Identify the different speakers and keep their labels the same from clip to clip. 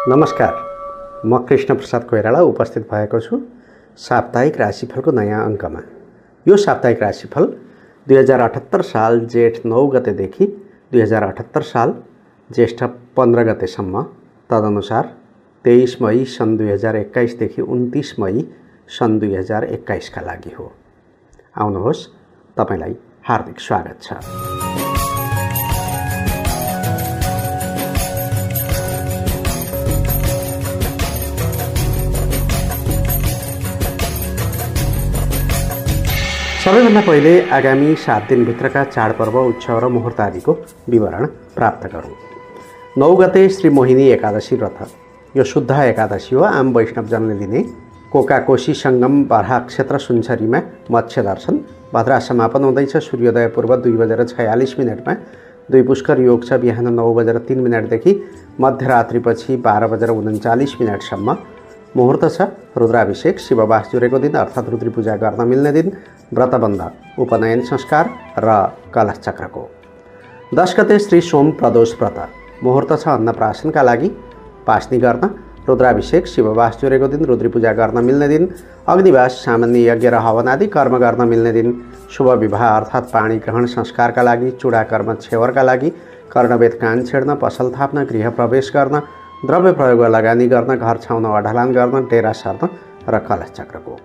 Speaker 1: नमस्कार, म कृष्ण प्रसाद कोइराला उपस्थित भएको छु साप्ताहिक राशिफलको नयाँ अङ्कमा। यो साप्ताहिक राशिफल 2078 साल जेठ 9 गतेदेखि 2078 साल ज्येष्ठ 15 गतेसम्म, तदनुसार 23 मई सन् 2021 देखि 29 मई सन् 2021 का लागि हो। आउनुहोस्, तपाईलाई हार्दिक स्वागत छ। सबैभन्दा पहिले आगामी 7 दिनभित्रका चाडपर्व, उत्सव र मुहुर्त आदिको विवरण प्राप्त गरौँ। 9 गते श्री मोहिनी एकादशी व्रत। यो शुद्ध एकादशी हो। आम वैष्णवजनले लिने। कोकाकोशी सङ्गम बराह क्षेत्र सुनसरीमा मत्स्य दर्शन। भद्रा समापन हुँदैछ सूर्योदय पूर्व 2:46 दुई पुष्कर योग छ बिहान 9:03 देखि मध्यरात्रिपछि 12:39 मुहुर्त छ रुद्राभिषेक, शिववास जुरेको दिन अर्थात् रुद्री पूजा गर्न मिल्ने दिन, व्रतबन्ध, उपनयन संस्कार र कलश चक्रको। 10 गते श्री सोम प्रदोष व्रत। मुहुर्त छ अन्नप्राशनका लागि, पास्नी गर्न, रुद्राभिषेक, शिववास जुरेको दिन, रुद्री पूजा गर्न मिल्ने दिन, अग्निवास, सामान्य यज्ञ र हवन आदि कर्म गर्न मिल्ने दिन, शुभ विवाह अर्थात् पाणी ग्रहण संस्कारका लागि, चूडा कर्म छेवरका लागि, कर्णवेद कान छेड्न, पसल थाप्न, गृह प्रवेश गर्न, द्रव्य प्रयोग लगानी गर्न, घर छाउन वा ढलान गर्न, डेरा सर्न र कलश चक्रको।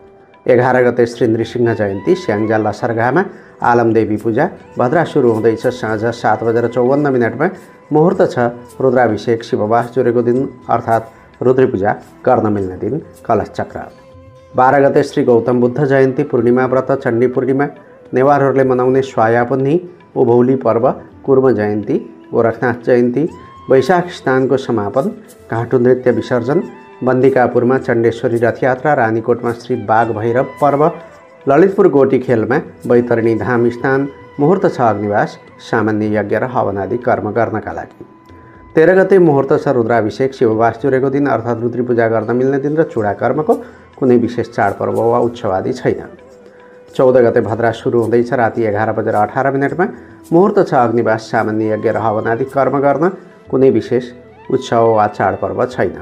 Speaker 1: 11 गते श्री नृसिंह जयन्ती, स्याङ्जा लसरघामा आलमदेवी पूजा। भद्रा सुरु हुँदैछ साँझ 7:54 मुहुर्त छ रुद्राभिषेक, शिववास जुरेको दिन अर्थात् रुद्री पूजा गर्न मिल्ने दिन, कलश चक्र। 12 गते श्री गौतम बुद्ध जयन्ती, पूर्णिमा व्रत, चण्डी पूर्णिमा, नेवारहरूले मनाउने स्वायापुन्नी, उभौली पर्व, कुर्म जयन्ती, गोरखनाथ जयन्ती, वैशाख स्नानको समापन, घाँटु नृत्य विसर्जन, बन्दिकापुरमा चण्डेश्वरी रथयात्रा, रानीकोटमा श्री बाघ भैरव पर्व, ललितपुर गोटी खेलमा बैतरणी धाम स्नान। मुहुर्त छ अग्निवास, सामान्य यज्ञ र हवन आदि कर्म गर्नका लागि। 13 गते मुहुर्त छ रुद्राभिषेक, शिववास जुरेको दिन अर्थात् रुद्री पूजा गर्न मिल्ने दिन र चूडा कर्मको। कुनै विशेष चाडपर्व वा उत्सव आदि छैन। 14 गते भद्रा सुरु हुँदैछ राति 11:18 मुहुर्त छ अग्निवास, सामान्य यज्ञ र हवन आदि कर्म गर्न। कुनै विशेष उत्सव वा चाडपर्व छैन।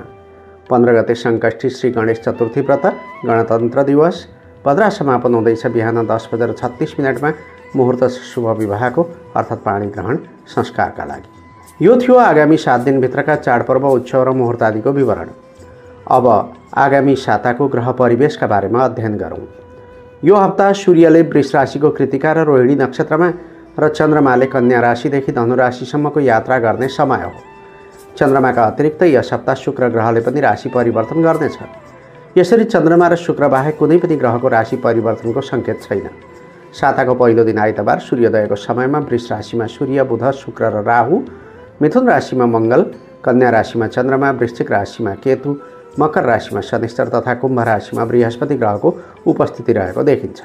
Speaker 1: 15 गते सङ्कष्टी श्री गणेश चतुर्थी व्रत, गणतन्त्र दिवस। भद्रा समापन हुँदैछ बिहान 10:36 मुहुर्त शुभ विवाहको अर्थात् पाणी ग्रहण संस्कारका लागि। यो थियो आगामी 7 दिनभित्रका चाडपर्व, उत्सव र मुहुर्त आदिको विवरण। अब आगामी साताको ग्रह परिवेशका बारेमा अध्ययन गरौँ। यो हप्ता सूर्यले वृष राशिको कृतिका र रोहिणी नक्षत्रमा र चन्द्रमाले कन्या राशिदेखि धनु राशिसम्मको यात्रा गर्ने समय हो। चन्द्रमाका अतिरिक्त यस हप्ता शुक्र ग्रहले पनि राशि परिवर्तन गर्नेछ। यसरी चन्द्रमा र शुक्र बाहेक कुनै पनि ग्रहको राशि परिवर्तनको सङ्केत छैन। साताको पहिलो दिन आइतबार सूर्योदयको समयमा वृष राशिमा सूर्य, बुध, शुक्र र राहु, मिथुन राशिमा मङ्गल, कन्या राशिमा चन्द्रमा, वृश्चिक राशिमा केतु, मकर राशिमा शनिश्चर तथा कुम्भ राशिमा बृहस्पति ग्रहको उपस्थिति रहेको देखिन्छ।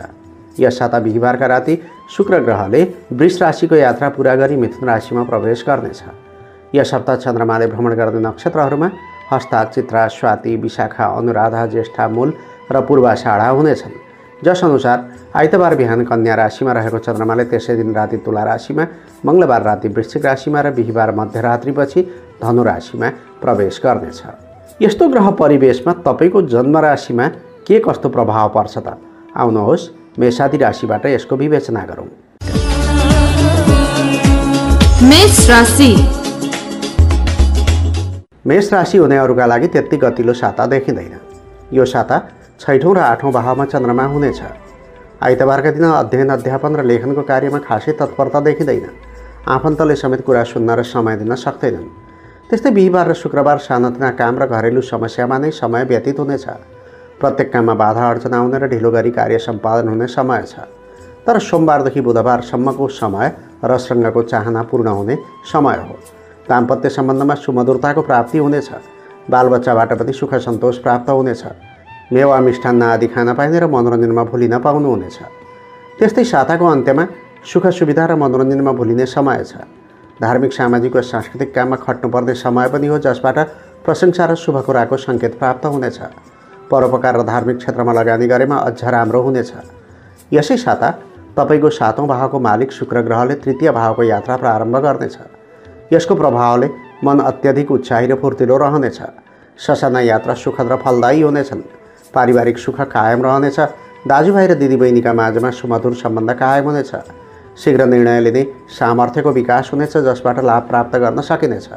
Speaker 1: यस साता बिहिबारका राति शुक्र ग्रहले वृष राशिको यात्रा पुरा गरी मिथुन राशिमा प्रवेश गर्नेछ। यस हप्ता चन्द्रमाले भ्रमण गर्ने नक्षत्रहरूमा हस्ता, चित्रा, स्वाति, विशाखा, अनुराधा, ज्येष्ठा, मूल र पूर्वाषाढा हुनेछन्। जस अनुसार आइतबार बिहान कन्या राशिमा रहेको चन्द्रमाले त्यसै दिन राति तुला राशिमा, मङ्गलबार राति वृश्चिक राशिमा र बिहिबार मध्यरात्रिपछि धनु राशिमा प्रवेश गर्नेछ। यस्तो ग्रह परिवेशमा तपाईँको जन्म राशिमा के कस्तो प्रभाव पर्छ त? आउनुहोस्, मेषादि राशिबाट यसको विवेचना गरौँ।
Speaker 2: मेष राशि।
Speaker 1: मेष राशि हुनेहरूका लागि त्यति गतिलो साता देखिँदैन। यो साता 6औँ र 8औँ भावमा चन्द्रमा हुनेछ। आइतबारका दिन अध्ययन, अध्यापन र लेखनको कार्यमा खासै तत्परता देखिँदैन। आफन्तले समेत कुरा सुन्न र समय दिन सक्दैनन्। त्यस्तै बिहिबार र शुक्रबार सानातिना काम र घरेलु समस्यामा नै समय व्यतीत हुनेछ। प्रत्येक काममा बाधा अड्चन आउने र ढिलो गरी कार्य सम्पादन हुने समय छ। तर सोमबारदेखि बुधबारसम्मको समय रसरङ्गको चाहना पूर्ण हुने समय हो। दाम्पत्य सम्बन्धमा सुमधुरताको प्राप्ति हुनेछ। बालबच्चाबाट पनि सुख सन्तोष प्राप्त हुनेछ। मेवा, मिष्ठान्न आदि खान पाइने र मनोरञ्जनमा भुलिन पाउनुहुनेछ। त्यस्तै साताको अन्त्यमा सुख सुविधा र मनोरञ्जनमा भुलिने समय छ। धार्मिक, सामाजिक वा सांस्कृतिक काममा खट्नुपर्ने समय पनि हो, जसबाट प्रशंसा र शुभ कुराको सङ्केत प्राप्त हुनेछ। परोपकार र धार्मिक क्षेत्रमा लगानी गरेमा अझ राम्रो हुनेछ। यसै साता तपाईको 7औं भावको मालिक शुक्र ग्रहले 3य भावको यात्रा प्रारम्भ गर्नेछ। यसको प्रभावले मन अत्यधिक उत्साही र फुर्तिलो रहनेछ। ससाना यात्रा सुखद र फलदायी हुनेछन्। पारिवारिक सुख कायम रहनेछ। दाजुभाइ र दिदीबहिनीका माझमा सुमधुर सम्बन्ध कायम हुनेछ। शीघ्र निर्णय लिने सामर्थ्यको विकास हुनेछ, जसबाट लाभ प्राप्त गर्न सकिनेछ।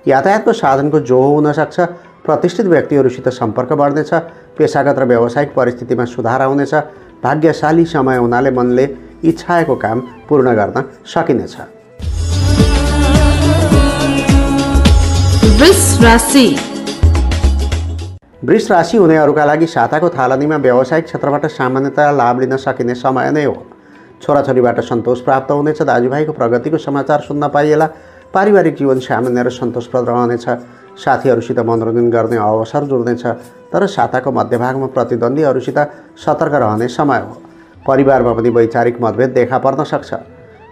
Speaker 1: यातायातको साधनको जोहो हुन सक्छ। प्रतिष्ठित व्यक्तिहरूसित सम्पर्क बढ्नेछ। पेशागत र व्यावसायिक परिस्थितिमा सुधार आउनेछ। भाग्यशाली समय हुनाले मनले इच्छाएको काम पूर्ण गर्न सकिनेछ।
Speaker 2: वृष राशि।
Speaker 1: वृष राशि हुनेहरूका लागि साताको थालनीमा व्यावसायिक क्षेत्रबाट सामान्यतया लाभ लिन सकिने समय नै हो। छोराछोरीबाट सन्तोष प्राप्त हुनेछ। दाजुभाइको प्रगतिको समाचार सुन्न पाइएला। पारिवारिक जीवन सामान्य र सन्तोषप्रद रहनेछ। साथीहरूसित मनोरञ्जन गर्ने अवसर जुर्नेछ। तर साताको मध्यभागमा प्रतिद्वन्द्वीहरूसित सतर्क रहने समय हो। परिवारमा पनि वैचारिक मतभेद देखा पर्न सक्छ।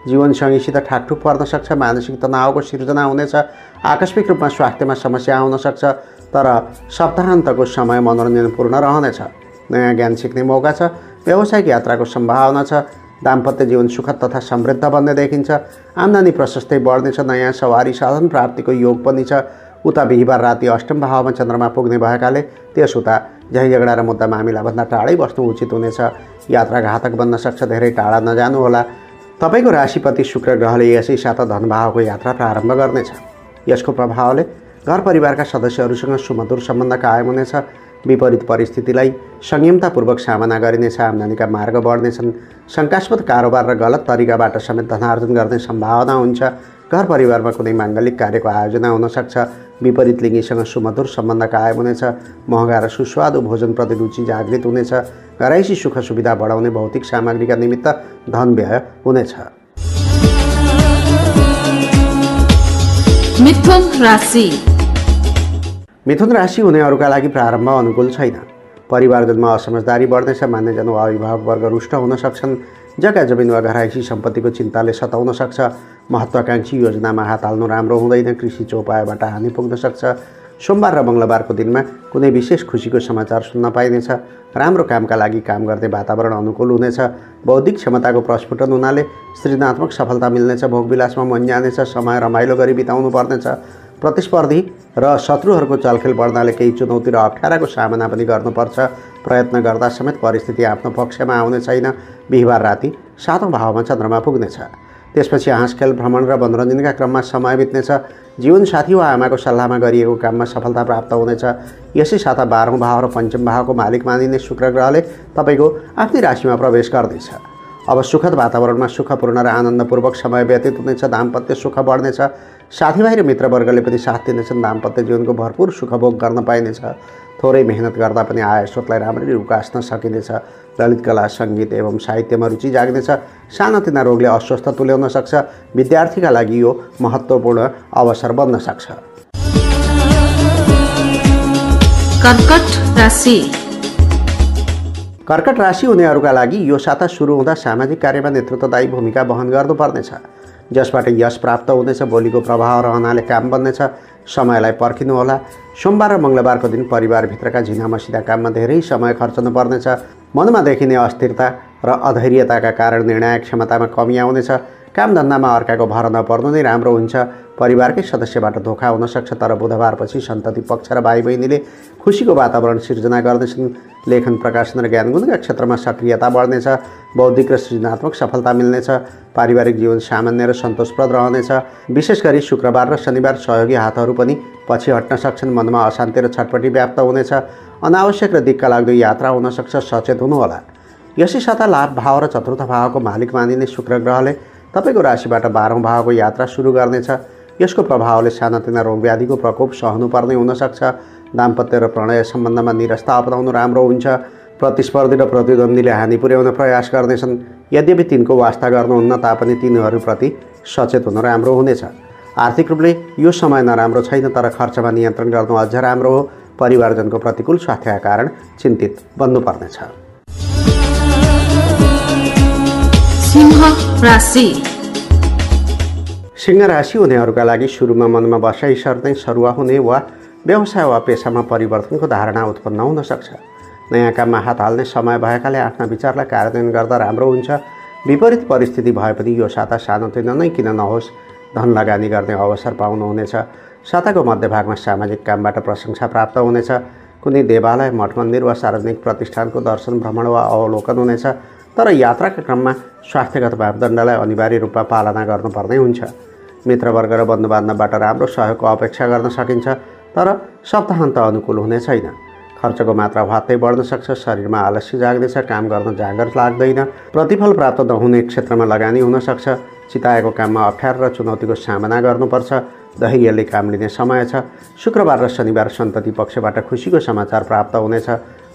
Speaker 1: जीवनसँगीसित ठाकठुक पर्न सक्छ। मानसिक तनावको सिर्जना हुनेछ। आकस्मिक रूपमा स्वास्थ्यमा समस्या आउन सक्छ। तर सप्ताहन्तको समय मनोरञ्जनपूर्ण रहनेछ। नयाँ ज्ञान सिक्ने मौका छ। व्यावसायिक यात्राको सम्भावना छ। दाम्पत्य जीवन सुखद तथा समृद्ध बन्ने देखिन्छ। आम्दानी प्रशस्तै बढ्नेछ। नयाँ सवारी साधन प्राप्तिको योग पनि छ। उता बिहिबार राति अष्टम भावमा चन्द्रमा पुग्ने भएकाले त्यस उता झैझगडा र मुद्दा मामिलाभन्दा टाढै बस्नु उचित हुनेछ। यात्रा घातक बन्न सक्छ। धेरै टाढा नजानुहोला। तपाईँको राशिपति शुक्र ग्रहले यसै साता धनभावको यात्रा प्रारम्भ गर्नेछ। यसको प्रभावले घर परिवारका सदस्यहरूसँग सुमधुर सम्बन्ध कायम हुनेछ। विपरीत परिस्थितिलाई संयमतापूर्वक सामना गरिनेछ। आम्दानीका मार्ग बढ्नेछन्। शङ्कास्पद कारोबार र गलत तरिकाबाट समेत धनार्जन गर्ने सम्भावना हुन्छ। घर परिवारमा कुनै माङ्गलिक कार्यको आयोजना हुन सक्छ। विपरीत लिङ्गीसँग सुमधुर सम्बन्ध कायम हुनेछ। महँगा र सुस्वादु भोजनप्रति रुचि जागृत हुनेछ। घरैसी सुख सुविधा बढाउने भौतिक सामग्रीका निमित्त धन व्यय हुनेछ।
Speaker 2: मिथुन राशि।
Speaker 1: मिथुन राशि हुनेहरूका लागि प्रारम्भ अनुकूल छैन। परिवारजनमा असमझदारी बढ्नेछ। मान्यजन वा अभिभावकवर्ग रुष्ट हुन सक्छन्। जग्गा जमिन वा घरायसी सम्पत्तिको चिन्ताले सताउन सक्छ। महत्त्वाकांक्षी योजनामा हात हाल्नु राम्रो हुँदैन। कृषि चौपायाबाट हानि पुग्न सक्छ। सोमबार र मङ्गलबारको दिनमा कुनै विशेष खुसीको समाचार सुन्न पाइनेछ। राम्रो कामका लागि काम गर्ने वातावरण अनुकूल हुनेछ। बौद्धिक क्षमताको प्रस्फुटन हुनाले सृजनात्मक सफलता मिल्नेछ। भोगविलासमा मन जानेछ। समय रमाइलो गरी बिताउनु पर्नेछ। प्रतिस्पर्धी र शत्रुहरूको चलखेल बढ्नाले केही चुनौती र अप्ठ्याराको सामना पनि गर्नुपर्छ। प्रयत्न गर्दा समेत परिस्थिति आफ्नो पक्षमा आउने छैन। बिहिबार राति 7औं भावमा चन्द्रमा पुग्नेछ। त्यसपछि हाँसखेल भ्रमण र मनोरञ्जनका क्रममा समय बित्नेछ। जीवनसाथी वा आमाको सल्लाहमा गरिएको काममा सफलता प्राप्त हुनेछ। यसै साता 12औं भाव र पञ्चम भावको मालिक मानिने शुक्र ग्रहले तपाईँको आफ्नै राशिमा प्रवेश गर्दैछ। अब सुखद वातावरणमा सुखपूर्ण र आनन्दपूर्वक समय व्यतीत हुनेछ। दाम्पत्य सुख बढ्नेछ। साथीभाइ र मित्रवर्गले पनि साथ दिनेछन्। दाम्पत्य जीवनको भरपूर सुखभोग गर्न पाइनेछ। थोरै मेहनत गर्दा पनि आय स्रोतलाई राम्ररी उकास्न सकिनेछ। ललित कला, सङ्गीत एवं साहित्यमा रुचि जाग्नेछ। सानातिना रोगले अस्वस्थ तुल्याउन सक्छ। विद्यार्थीका लागि यो महत्त्वपूर्ण अवसर बन्न सक्छ।
Speaker 2: कर्कट राशि।
Speaker 1: कर्कट राशि हुनेहरूका लागि यो साता सुरु हुँदा सामाजिक कार्यमा नेतृत्वदायी भूमिका वहन गर्नुपर्नेछ, जसबाट यश प्राप्त हुनेछ। बोलीको प्रभाव रहनाले काम बन्नेछ। समयलाई पर्खिनुहोला। सोमबार र मङ्गलबारको दिन परिवारभित्रका झिनामसिदा काममा धेरै समय खर्चनु पर्नेछ। मनमा देखिने अस्थिरता र अधैर्यताका कारण निर्णय क्षमतामा कमी आउनेछ। कामधन्दामा अर्काको भर नपर्नु नै राम्रो हुन्छ। परिवारकै सदस्यबाट धोका हुन सक्छ, तर बुधबारपछि सन्तति पक्ष र भाइ बहिनीले खुसीको वातावरण सिर्जना गर्नेछन्। लेखन, प्रकाशन र ज्ञानगुणका क्षेत्रमा सक्रियता बढ्नेछ। बौद्धिक र सृजनात्मक सफलता मिल्नेछ। पारिवारिक जीवन सामान्य र सन्तोषप्रद रहनेछ। विशेष गरी शुक्रबार र शनिबार सहयोगी हातहरू पनि पछि हट्न सक्छन्। मनमा अशान्ति र छटपटी व्याप्त हुनेछ। अनावश्यक र दिक्क लाग्दो यात्रा हुन सक्छ, सचेत हुनुहोला। यसै साता लाभ भाव र चतुर्थ भावको मालिक मानिने शुक्र ग्रहले तपाईँको राशिबाट 12औं भावको यात्रा सुरु गर्नेछ। यसको प्रभावले सानातिना रोगव्याधिको प्रकोप सहनुपर्ने हुन सक्छ। दाम्पत्य र प्रणय सम्बन्धमा निरस्ता अपनाउनु राम्रो हुन्छ। प्रतिस्पर्धी र प्रतिद्वन्द्वीले हानि पुर्याउन प्रयास गर्नेछन्। यद्यपि तिनको वास्ता गर्नुहुन्न तापनि तिनीहरूप्रति सचेत हुनु राम्रो हुनेछ। आर्थिक रूपले यो समय नराम्रो छैन, तर खर्चमा नियन्त्रण गर्नु अझ राम्रो हो। परिवारजनको प्रतिकूल स्वास्थ्यका कारण चिन्तित बन्नुपर्नेछ।
Speaker 2: सिंह राशि।
Speaker 1: सिंह राशि हुनेहरूका लागि सुरुमा मनमा बसाइ सर्दै सरुवा हुने वा व्यवसाय वा पेसामा परिवर्तनको धारणा उत्पन्न हुन सक्छ। नयाँ काममा हात हाल्ने समय भएकाले आफ्ना विचारलाई कार्यान्वयन गर्दा राम्रो हुन्छ। विपरीत परिस्थिति भए पनि यो साता सानोतिनो नै किन नहोस् धन लगानी गर्ने अवसर पाउनुहुनेछ। साताको मध्यभागमा सामाजिक कामबाट प्रशंसा प्राप्त हुनेछ। कुनै देवालय, मठ मन्दिर वा सार्वजनिक प्रतिष्ठानको दर्शन, भ्रमण वा अवलोकन हुनेछ। तर यात्राका क्रममा स्वास्थ्यगत मापदण्डलाई अनिवार्य रूपमा पालना गर्नुपर्ने हुन्छ। मित्रवर्ग र बन्धुबान्धवबाट राम्रो सहयोगको अपेक्षा गर्न सकिन्छ, तर सप्ताहन्त अनुकूल हुने छैन। खर्चको मात्रा भत्तै बढ्न सक्छ, शरीरमा आलस्य जाग्दैछ, काम गर्न जाँगर लाग्दैन, प्रतिफल प्राप्त नहुने क्षेत्रमा लगानी हुन सक्छ, चिताएको काममा अप्ठ्यारो र चुनौतीको सामना गर्नुपर्छ, धैर्यले काम लिने समय छ। शुक्रबार र शनिबार सन्तति पक्षबाट खुसीको समाचार प्राप्त हुनेछ,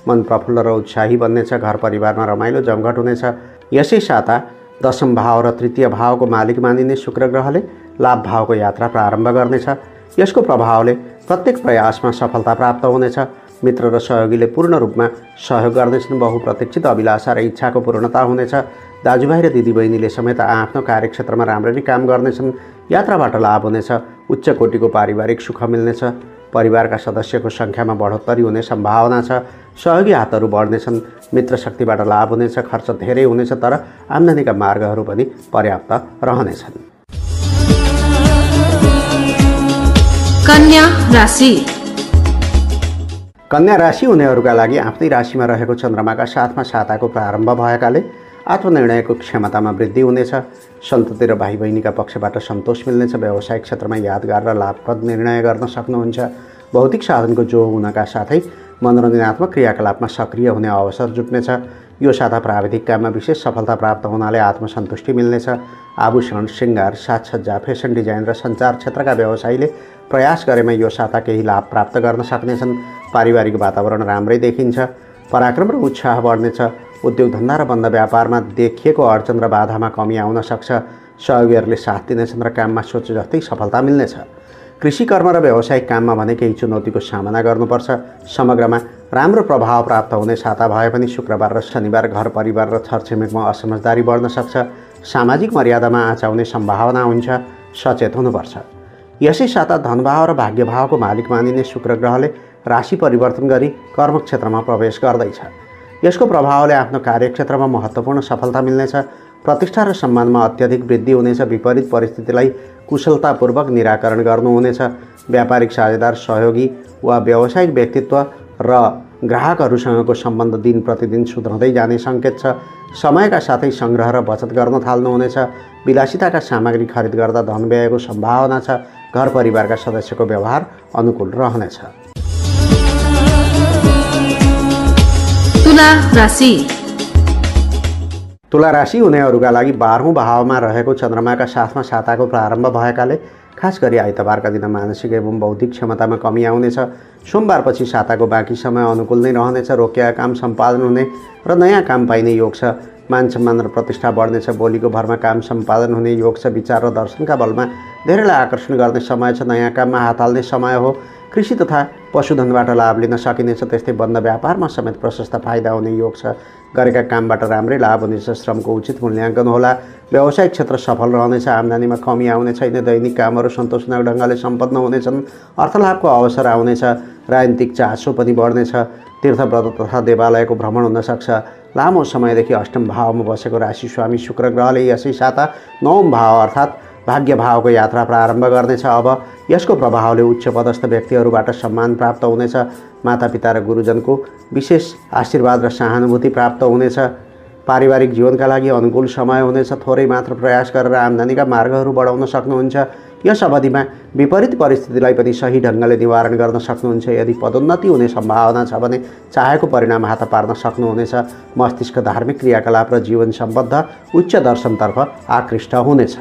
Speaker 1: मन प्रफुल्ल र उत्साही बन्नेछ, घर परिवारमा रमाइलो जमघट हुनेछ। यसै साता दशम भाव र तृतीय भावको मालिक मानिने शुक्र ग्रहले लाभ भावको यात्रा प्रारम्भ गर्नेछ। यसको प्रभावले प्रत्येक प्रयासमा सफलता प्राप्त हुनेछ। मित्र र सहयोगीले पूर्ण रूपमा सहयोग गर्नेछन्। बहुप्रतीक्षित अभिलाषा र इच्छाको पूर्णता हुनेछ। दाजुभाइ र दिदीबहिनीले समेत आफ्नो कार्यक्षेत्रमा राम्ररी काम गर्नेछन्। यात्राबाट लाभ हुनेछ। उच्च कोटिको पारिवारिक सुख मिल्नेछ। परिवारका सदस्यको सङ्ख्यामा बढोत्तरी हुने सम्भावना छ। सहयोगी हातहरू बढ्नेछन्। मित्र शक्तिबाट लाभ हुनेछ। खर्च धेरै हुनेछ, तर आम्दानीका मार्गहरू पनि पर्याप्त रहनेछन्।
Speaker 2: कन्या राशि।
Speaker 1: कन्या राशि हुनेहरूका लागि आफ्नै राशिमा रहेको चन्द्रमाका साथमा साताको प्रारम्भ भएकाले आत्मनिर्णयको क्षमतामा वृद्धि हुनेछ। सन्तति र भाइ बहिनीका पक्षबाट सन्तोष मिल्नेछ। व्यावसायिक क्षेत्रमा यादगार र लाभप्रद निर्णय गर्न सक्नुहुन्छ। भौतिक साधनको जो हुनका साथै मनोरञ्जनात्मक क्रियाकलापमा सक्रिय हुने अवसर जुट्नेछ। यो साता प्राविधिक काममा विशेष सफलता प्राप्त हुनाले आत्मसन्तुष्टि मिल्नेछ। आभूषण, श्रृङ्गार, साजसज्जा, फेसन डिजाइन र सञ्चार क्षेत्रका व्यवसायीले प्रयास गरेमा यो साता केही लाभ प्राप्त गर्न सक्नेछन्। पारिवारिक वातावरण राम्रै देखिन्छ। पराक्रम र उत्साह बढ्नेछ। उद्योग धन्दा र बन्द व्यापारमा देखिएको अडचन र बाधामा कमी आउन सक्छ। सहयोगीहरूले साथ दिनेछन् र काममा सोचे जस्तै सफलता मिल्नेछ। कृषि कर्म र व्यावसायिक काममा भने केही चुनौतीको सामना गर्नुपर्छ। समग्रमा राम्रो प्रभाव प्राप्त हुने साता भए पनि शुक्रबार र शनिबार घर परिवार र छरछिमेकमा असमझदारी बढ्न सक्छ। सामाजिक मर्यादामा आँचाउने सम्भावना हुन्छ। सचेत हुनुपर्छ। यसै साता धनभाव र भाग्यभावको मालिक मानिने शुक्र ग्रहले राशि परिवर्तन गरी कर्मक्षेत्रमा प्रवेश गर्दैछ। यसको प्रभावले आफ्नो कार्यक्षेत्रमा महत्त्वपूर्ण सफलता मिल्नेछ। प्रतिष्ठा र सम्मानमा अत्यधिक वृद्धि हुनेछ। विपरीत परिस्थितिलाई कुशलतापूर्वक निराकरण गर्नुहुनेछ। व्यापारिक साझेदार, सहयोगी वा व्यावसायिक व्यक्तित्व र ग्राहकहरूसँगको सम्बन्ध दिन प्रतिदिन सुध्रँदै जाने सङ्केत छ। समयका साथै सङ्ग्रह र बचत गर्न थाल्नुहुनेछ। विलासिताका सामग्री खरिद गर्दा धन व्ययको सम्भावना छ। घर परिवारका सदस्यको व्यवहार अनुकूल रहनेछ।
Speaker 2: तुला राशि।
Speaker 1: तुला राशि हुनेहरूका लागि 12औं भावमा रहेको चन्द्रमाका साथमा साताको प्रारम्भ भएकाले खास गरी आइतबारका दिन मानसिक एवं बौद्धिक क्षमतामा कमी आउनेछ। सोमबारपछि साताको बाँकी समय अनुकूल नै रहनेछ। रोकिएका काम सम्पादन हुने र नयाँ काम पाइने योग छ। मान सम्मान र प्रतिष्ठा बढ्नेछ। बोलीको भरमा काम सम्पादन हुने योग छ। विचार र दर्शनका बलमा धेरैलाई आकर्षण गर्ने समय छ। नयाँ काममा हात हाल्ने समय हो। कृषि तथा पशुधनबाट लाभ लिन सकिनेछ। त्यस्तै बन्द व्यापारमा समेत प्रशस्त फाइदा हुने योग छ। गरेका कामबाट राम्रै लाभ हुनेछ। श्रमको उचित मूल्याङ्कन होला। व्यावसायिक क्षेत्र सफल रहनेछ। आम्दानीमा कमी आउने छैन। दैनिक कामहरू सन्तोषजनक ढङ्गले सम्पन्न हुनेछन्। अर्थलाभको अवसर आउनेछ। राजनीतिक चासो पनि बढ्नेछ। तीर्थव्रत तथा देवालयको भ्रमण हुन सक्छ। लामो समयदेखि अष्टम भावमा बसेको राशि स्वामी शुक्र ग्रहले यसै साता 9औं भाव अर्थात् भाग्य भावको यात्रा प्रारम्भ गर्नेछ। अब यसको प्रभावले उच्च पदस्थ व्यक्तिहरूबाट सम्मान प्राप्त हुनेछ। मातापिता र गुरुजनको विशेष आशीर्वाद र सहानुभूति प्राप्त हुनेछ। पारिवारिक जीवनका लागि अनुकूल समय हुनेछ। थोरै मात्र प्रयास गरेर आम्दानीका मार्गहरू बढाउन सक्नुहुन्छ। यस अवधिमा विपरीत परिस्थितिलाई पनि सही ढङ्गले निवारण गर्न सक्नुहुन्छ। यदि पदोन्नति हुने सम्भावना छ भने चाहेको परिणाम हात पार्न सक्नुहुनेछ। मस्तिष्क धार्मिक क्रियाकलाप र जीवन सम्बद्ध उच्च दर्शनतर्फ आकृष्ट हुनेछ।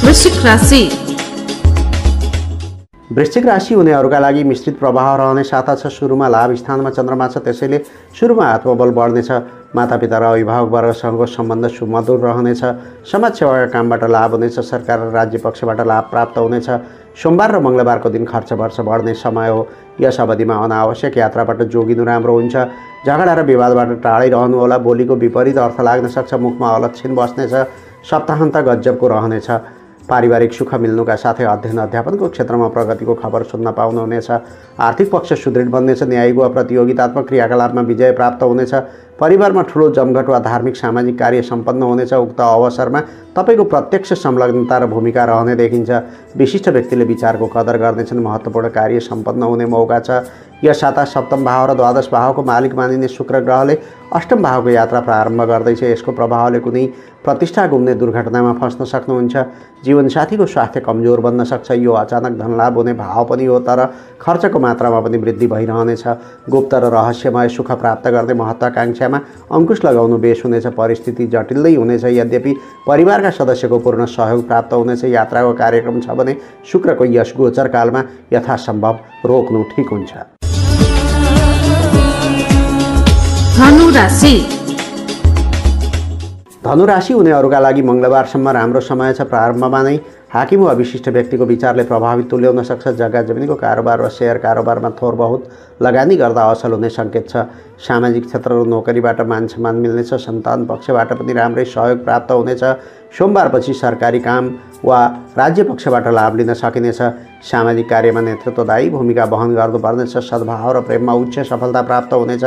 Speaker 2: वृश्चिक राशि।
Speaker 1: वृश्चिक राशि हुनेहरूका लागि मिश्रित प्रभाव रहने साता छ। सुरुमा लाभ स्थानमा चन्द्रमा छ, त्यसैले सुरुमा आत्मबल बढ्नेछ। मातापिता र अभिभावकवर्गसँगको सम्बन्ध सुमधुर रहनेछ। समाजसेवाका कामबाट लाभ हुनेछ। सरकार र राज्य पक्षबाट लाभ प्राप्त हुनेछ। सोमबार र मङ्गलबारको दिन खर्च वर्ष बढ्ने समय हो। यस अवधिमा अनावश्यक यात्राबाट जोगिनु राम्रो हुन्छ। झगडा र विवादबाट टाढै रहनुहोला। बोलीको विपरीत अर्थ लाग्न सक्छ। मुखमा अलक्षण बस्नेछ। सप्ताहन्त गजबको रहनेछ। पारिवारिक सुख मिल्नुका साथै अध्ययन अध्यापनको क्षेत्रमा प्रगतिको खबर सुन्न पाउनुहुनेछ। आर्थिक पक्ष सुदृढ बन्नेछ। न्यायिक वा प्रतियोगितात्मक क्रियाकलापमा विजय प्राप्त हुनेछ। परिवारमा ठुलो जमघट वा धार्मिक सामाजिक कार्य सम्पन्न हुनेछ। उक्त अवसरमा तपाईँको प्रत्यक्ष संलग्नता र भूमिका रहने देखिन्छ। विशिष्ट व्यक्तिले विचारको कदर गर्नेछन्। महत्त्वपूर्ण कार्य सम्पन्न हुने मौका छ। यस साता सप्तम भाव र द्वादश भावको मालिक मानिने शुक्र ग्रहले अष्टम भावको यात्रा प्रारम्भ गर्दैछ। यसको प्रभावले कुनै प्रतिष्ठा गुम्ने दुर्घटनामा फस्न सक्नुहुन्छ। जीवनसाथीको स्वास्थ्य कमजोर बन्न सक्छ। यो अचानक धनलाभ हुने भाव पनि हो, तर खर्चको मात्रामा पनि वृद्धि भइरहनेछ। गुप्त र रहस्यमय सुख प्राप्त गर्ने महत्त्वाकांक्षामा अंकुश लगाउनु बेस हुनेछ। परिस्थिति जटिलै हुनेछ, यद्यपि परिवारका सदस्यको पूर्ण सहयोग प्राप्त हुनेछ। यात्राको कार्यक्रम छ भने शुक्रको यस गोचर कालमा यथासम्भव रोक्नु ठिक हुन्छ।
Speaker 2: धनु राशि।
Speaker 1: धनुराशि हुनेहरूका लागि मङ्गलबारसम्म राम्रो समय छ। प्रारम्भमा नै हाकिम वा विशिष्ट व्यक्तिको विचारले प्रभावित तुल्याउन सक्छ। जग्गा जमिनको कारोबार वा सेयर कारोबारमा थोर बहुत लगानी गर्दा असल हुने सङ्केत छ। सामाजिक क्षेत्र र नोकरीबाट मान सम्मान मिल्नेछ। सन्तान पक्षबाट पनि राम्रै सहयोग प्राप्त हुनेछ। सोमबारपछि सरकारी काम वा राज्य पक्षबाट लाभ लिन सकिनेछ। सामाजिक कार्यमा नेतृत्वदायी भूमिका वहन गर्नुपर्नेछ। सद्भाव र प्रेममा उच्च सफलता प्राप्त हुनेछ।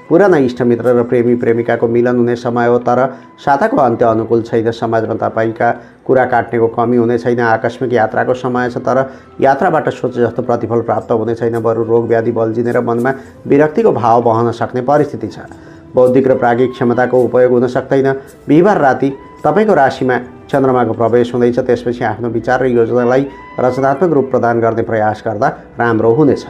Speaker 1: पुराना इष्टमित्र र प्रेमी प्रेमिकाको मिलन हुने समय हो, तर साताको अन्त्य अनुकूल छैन। समाजमा तपाईँका कुरा काट्नेको कमी हुने छैन। आकस्मिक यात्राको समय छ, तर यात्राबाट सोचे जस्तो प्रतिफल प्राप्त हुने छैन। बरु रोग व्याधि बल्झिने र मनमा विरक्तिको भाव बहन सक्ने परिस्थिति छ। बौद्धिक र प्राज्ञिक क्षमताको उपयोग हुन सक्दैन। बिहिबार राति तपाईँको राशिमा चन्द्रमाको प्रवेश हुँदैछ। त्यसपछि आफ्नो विचार र योजनालाई रचनात्मक रूप प्रदान गर्ने प्रयास गर्दा राम्रो हुनेछ।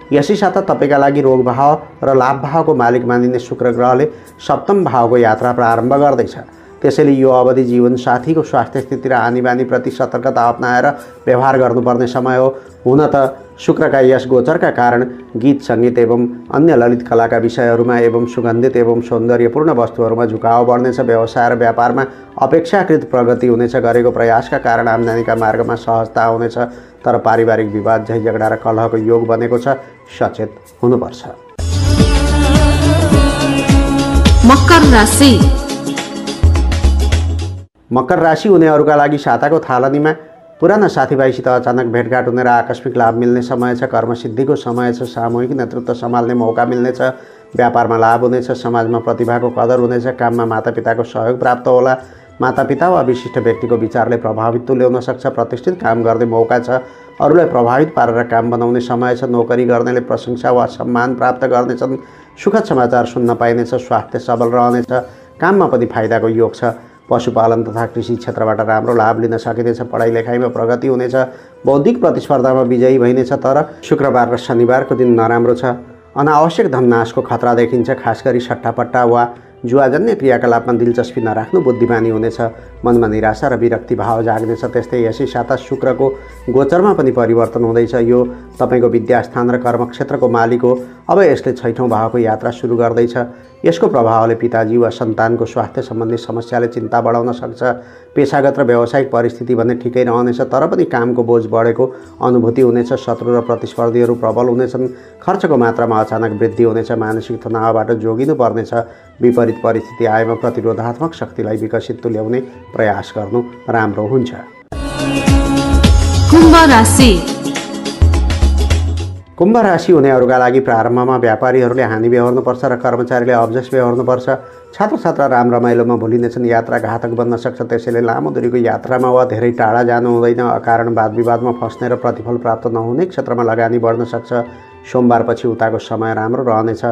Speaker 1: यसै साथ तपाईँका लागि रोग भाव र लाभ भावको मालिक मानिने शुक्र ग्रहले सप्तम भावको यात्रा प्रारम्भ गर्दैछ। त्यसैले यो अवधि जीवनसाथीको स्वास्थ्य स्थिति र आनीबानीप्रति सतर्कता अपनाएर व्यवहार गर्नुपर्ने समय हो। हुन त शुक्रका यस गोचरका कारण गीत सङ्गीत एवं अन्य ललित कलाका विषयहरूमा एवं सुगन्धित एवं सौन्दर्यपूर्ण वस्तुहरूमा झुकाव बढ्नेछ। व्यवसाय र व्यापारमा अपेक्षाकृत प्रगति हुनेछ। गरेको प्रयासका कारण आम्दानीका मार्गमा सहजता हुनेछ, तर पारिवारिक विवाद झै झगडा र कलहको योग बनेको छ। सचेत हुनुपर्छ।
Speaker 2: मकर राशि।
Speaker 1: मकर राशि हुनेहरूका लागि साताको थालनीमा पुराना साथीभाइसित अचानक भेटघाट हुने र आकस्मिक लाभ मिल्ने समय छ। कर्मसिद्धिको समय छ। सामूहिक नेतृत्व सम्हाल्ने मौका मिल्नेछ। व्यापारमा लाभ हुनेछ। समाजमा प्रतिभाको कदर हुनेछ। काममा मातापिताको सहयोग प्राप्त होला। मातापिता वा विशिष्ट व्यक्तिको विचारले प्रभावित तुल्याउन सक्छ। प्रतिष्ठित काम गर्ने मौका छ। अरूलाई प्रभावित पारेर काम बनाउने समय छ। नोकरी गर्नेले प्रशंसा वा सम्मान प्राप्त गर्नेछन्। सुखद समाचार सुन्न पाइनेछ। स्वास्थ्य सबल रहनेछ। काममा पनि फाइदाको योग छ। पशुपालन तथा कृषि क्षेत्रबाट राम्रो लाभ लिन सकिनेछ। पढाइ लेखाइमा प्रगति हुनेछ। बौद्धिक प्रतिस्पर्धामा विजयी भइनेछ, तर शुक्रबार र शनिबारको दिन नराम्रो छ। अनावश्यक धननाशको खतरा देखिन्छ। खास गरी सट्टापट्टा वा जुवाजन्य क्रियाकलापमा दिलचस्पी नराख्नु बुद्धिमानी हुनेछ। मनमा निराशा र विरक्ति भाव जाग्नेछ। त्यस्तै यसै साता शुक्रको गोचरमा पनि परिवर्तन हुँदैछ। यो तपाईँको विद्यास्थान र कर्मक्षेत्रको मालिक हो। अब यसले 6औँ भावको यात्रा सुरु गर्दैछ। यसको प्रभावले पिताजी वा सन्तानको स्वास्थ्य सम्बन्धी समस्याले चिन्ता बढाउन सक्छ। पेशागत र व्यावसायिक परिस्थिति भने ठिकै रहनेछ, तर पनि कामको बोझ बढेको अनुभूति हुनेछ। शत्रु र प्रतिस्पर्धीहरू प्रबल हुनेछन्। खर्चको मात्रामा अचानक वृद्धि हुनेछ। मानसिक तनावबाट जोगिनु पर्नेछ। विपरीत परिस्थिति आएमा प्रतिरोधात्मक शक्तिलाई विकसित तुल्याउने प्रयास गर्नु राम्रो हुन्छ।
Speaker 2: कुम्भ राशि।
Speaker 1: कुम्भ राशि हुनेहरूका लागि प्रारम्भमा व्यापारीहरूले हानि बेहोर्नुपर्छ र कर्मचारीले अब्जस बेहोर्नुपर्छ। छात्र छात्रा राम रमाइलोमा भुलिनेछन्। यात्रा घातक बन्न सक्छ। त्यसैले लामो दूरीको यात्रामा वा धेरै टाढा जानु हुँदैन। अकारण वाद विवादमा फस्ने र प्रतिफल प्राप्त नहुने क्षेत्रमा लगानी बढ्न सक्छ। सोमबारपछि उताको समय राम्रो रहनेछ।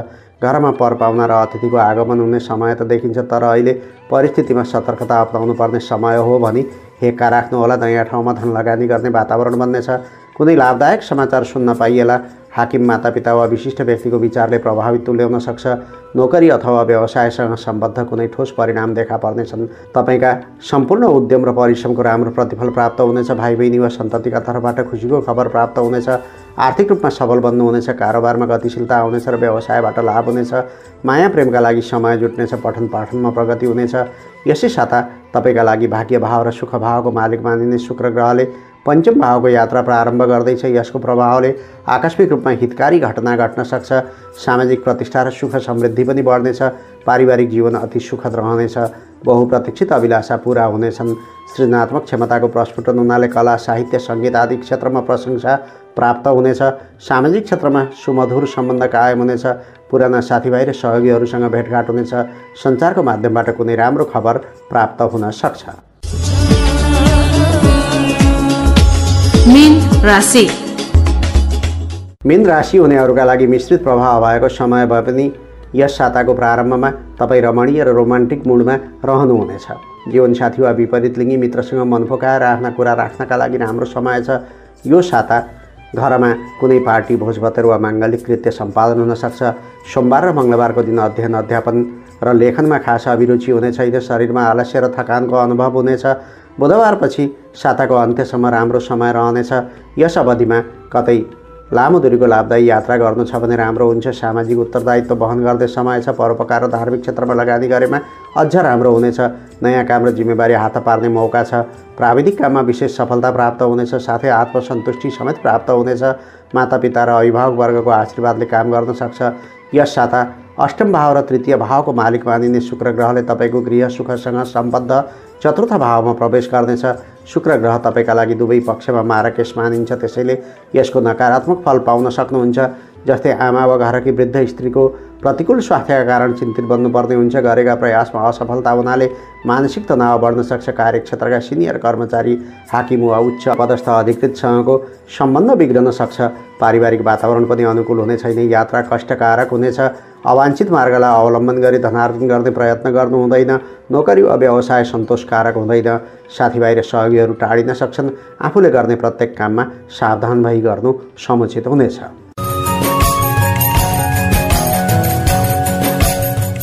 Speaker 1: घरमा परपाहुना र अतिथिको आगमन हुने समय त देखिन्छ, तर अहिले परिस्थितिमा सतर्कता अपनाउनु पर्ने समय हो भनी हेक्का राख्नुहोला। नयाँ ठाउँमा धन लगानी गर्ने वातावरण बन्नेछ। कुनै लाभदायक समाचार सुन्न पाइएला। हाकिम मातापिता वा विशिष्ट व्यक्तिको विचारले प्रभावित तुल्याउन सक्छ। नोकरी अथवा व्यवसायसँग सम्बद्ध कुनै ठोस परिणाम देखा पर्नेछन्। तपाईँका सम्पूर्ण उद्यम र परिश्रमको राम्रो प्रतिफल प्राप्त हुनेछ। भाइ बहिनी वा सन्ततिका तर्फबाट खुसीको खबर प्राप्त हुनेछ। आर्थिक रूपमा सबल बन्नुहुनेछ। कारोबारमा गतिशीलता आउनेछ र व्यवसायबाट लाभ हुनेछ। माया प्रेमका लागि समय जुट्नेछ। पठन पाठनमा प्रगति हुनेछ। यसै साता तपाईँका लागि भाग्य भाव र सुख भावको मालिक मानिने शुक्र ग्रहले पञ्चम भावको यात्रा प्रारम्भ गर्दैछ। यसको प्रभावले आकस्मिक रूपमा हितकारी घटना घट्न सक्छ। सामाजिक प्रतिष्ठा र सुख समृद्धि पनि बढ्नेछ। पारिवारिक जीवन अति सुखद रहनेछ। बहुप्रतीक्षित अभिलाषा पूरा हुनेछन्। सृजनात्मक क्षमताको प्रस्फुटन हुनाले कला साहित्य सङ्गीत आदि क्षेत्रमा प्रशंसा प्राप्त हुनेछ। सामाजिक क्षेत्रमा सुमधुर सम्बन्ध कायम हुनेछ। पुराना साथीभाइ र सहयोगीहरूसँग भेटघाट हुनेछ। सञ्चारको माध्यमबाट कुनै राम्रो खबर प्राप्त हुन सक्छ।
Speaker 2: मीन राशि।
Speaker 1: मीन राशि हुनेहरूका लागि मिश्रित प्रभाव भएको समय भए पनि यस साताको प्रारम्भमा तपाईँ रमणीय र रोमान्टिक मुडमा रहनुहुनेछ। जीवनसाथी वा विपरीत लिङ्गी मित्रसँग मन फुकाएर आफ्ना कुरा राख्नका लागि राम्रो समय छ। यो साता घरमा कुनै पार्टी भोजभतेर वा माङ्गलिक कृत्य सम्पादन हुन सक्छ। सोमबार र मङ्गलबारको दिन अध्ययन अध्यापन र लेखनमा खास अभिरुचि हुने छैन। शरीरमा आलस्य र थकानको अनुभव हुनेछ। बुधबारपछि साताको अन्त्यसम्म राम्रो समय रहनेछ। यस अवधिमा कतै लामो दूरीको लाभदायी यात्रा गर्नु छ भने राम्रो हुन्छ। सामाजिक उत्तरदायित्व वहन गर्दै समय छ। परोपकार र धार्मिक क्षेत्रमा लगानी गरेमा अझ राम्रो हुनेछ। नयाँ काम र जिम्मेवारी हात पार्ने मौका छ। प्राविधिक काममा विशेष सफलता प्राप्त हुनेछ। साथै आत्मसन्तुष्टि समेत प्राप्त हुनेछ। मातापिता र अभिभावक वर्गको आशीर्वादले काम गर्न सक्छ। यस साता अष्टम भाव र तृतीय भावको मालिक मानिने शुक्र ग्रहले तपाईँको गृह सुखसँग सम्बद्ध चतुर्थ भावमा प्रवेश गर्नेछ। शुक्र ग्रह तपाईँका लागि दुवै पक्षमा मारकेश मानिन्छ। त्यसैले यसको नकारात्मक फल पाउन सक्नुहुन्छ। जस्तै आमा वा घरकी वृद्ध स्त्रीको प्रतिकूल स्वास्थ्यका कारण चिन्तित बन्नुपर्ने हुन्छ। गरेका प्रयासमा असफलता हुनाले मानसिक तनाव बढ्न सक्छ। कार्यक्षेत्रका सिनियर कर्मचारी, हाकिम वा उच्च पदस्थ अधिकृतसँगको सम्बन्ध बिग्रन सक्छ। पारिवारिक वातावरण पनि अनुकूल हुने छैन। यात्रा कष्टकारक हुनेछ। अवाञ्छित मार्गलाई अवलम्बन गरी धनार्जन गर्ने प्रयत्न गर्नु हुँदैन। नोकरी वा व्यवसाय सन्तोषकारक हुँदैन। साथीभाइ र सहयोगीहरू टाढिन सक्छन्। आफूले गर्ने प्रत्येक काममा सावधान भई गर्नु समुचित हुनेछ।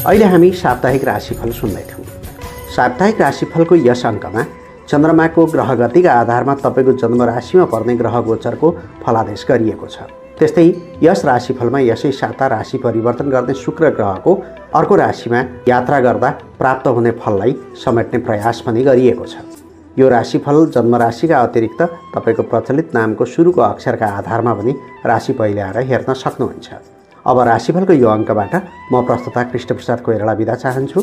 Speaker 1: अहिले हामी साप्ताहिक राशिफल सुन्दैछौँ। साप्ताहिक राशिफलको यस अङ्कमा चन्द्रमाको ग्रहगतिका आधारमा तपाईँको जन्म राशिमा पर्ने ग्रह गोचरको फलादेश गरिएको छ। त्यस्तै यस राशिफलमा यसै साता राशि परिवर्तन गर्ने शुक्र ग्रहको अर्को राशिमा यात्रा गर्दा प्राप्त हुने फललाई समेट्ने प्रयास पनि गरिएको छ। यो राशिफल जन्म राशिका अतिरिक्त तपाईँको प्रचलित नामको सुरुको अक्षरका आधारमा पनि राशि पहिल्याएर हेर्न सक्नुहुन्छ। अब राशिफलको यो अङ्कबाट म प्रस्तुता कृष्णप्रसाद कोइराला बिदा चाहन्छु।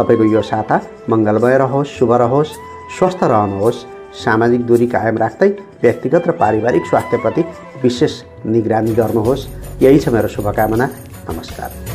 Speaker 1: तपाईँको यो साता मङ्गलमय रहोस्, शुभ रहोस्, स्वस्थ रहनुहोस्। सामाजिक दूरी कायम राख्दै व्यक्तिगत र पारिवारिक स्वास्थ्यप्रति विशेष निगरानी गर्नुहोस्। यही छ मेरो शुभकामना। नमस्कार।